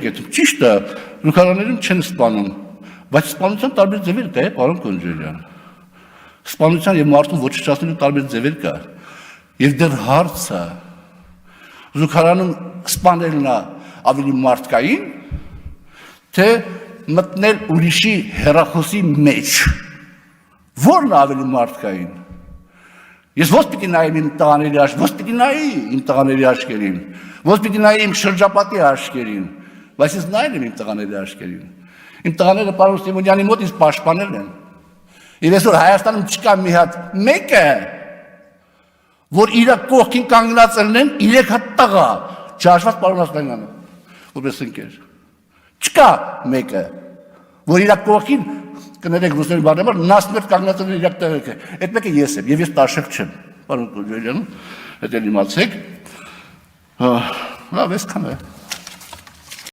այդ ճիշտ է, զուգարաններում չեն սպանում, բայց սպանության տարբեր ձևեր կա, պարոն Կոնջարյան։ Սպանության եւ մարդուն ոչնչացնելու տարբեր ձևեր կա։ Եվ դեռ հարցը զուգարանում սպանելն է ավելի մարդկային, թե մտնել ուրիշի հեռախոսի մեջ, որն է ավելի մարդկային։ Ես ո՞ց պիտի նայեմ իմ տղաների աչքերին, ո՞ց պիտի նայի իմ տղաների աչքերին, ո՞ց պիտի նայի իմ շրջապատի աչքերին, բայց ես նայել եմ իմ տղաների աչքերին։ Իմ տղաները պարոն Սիմոնյանի մոտ ինձ պաշտպանել են։ Եվ այսօր Հայաստանում չկա մի հատ մեկը, որ իր կողքին կանգնած ելնեն 3 հատ տղա, չհաշված պարոն Ասլանյանը, որպես ընկեր։ Չկա մեկը, որ իր կողքին կներեք ռուսների բանաբար նասմերտ կանգնած ելնեն իր տեղը։ Այդ մեկը ես եմ, եւ ես տաշեղ չեմ, պարոն Կոնջարյան, դա իմացեք։ Լավ, այսքան է։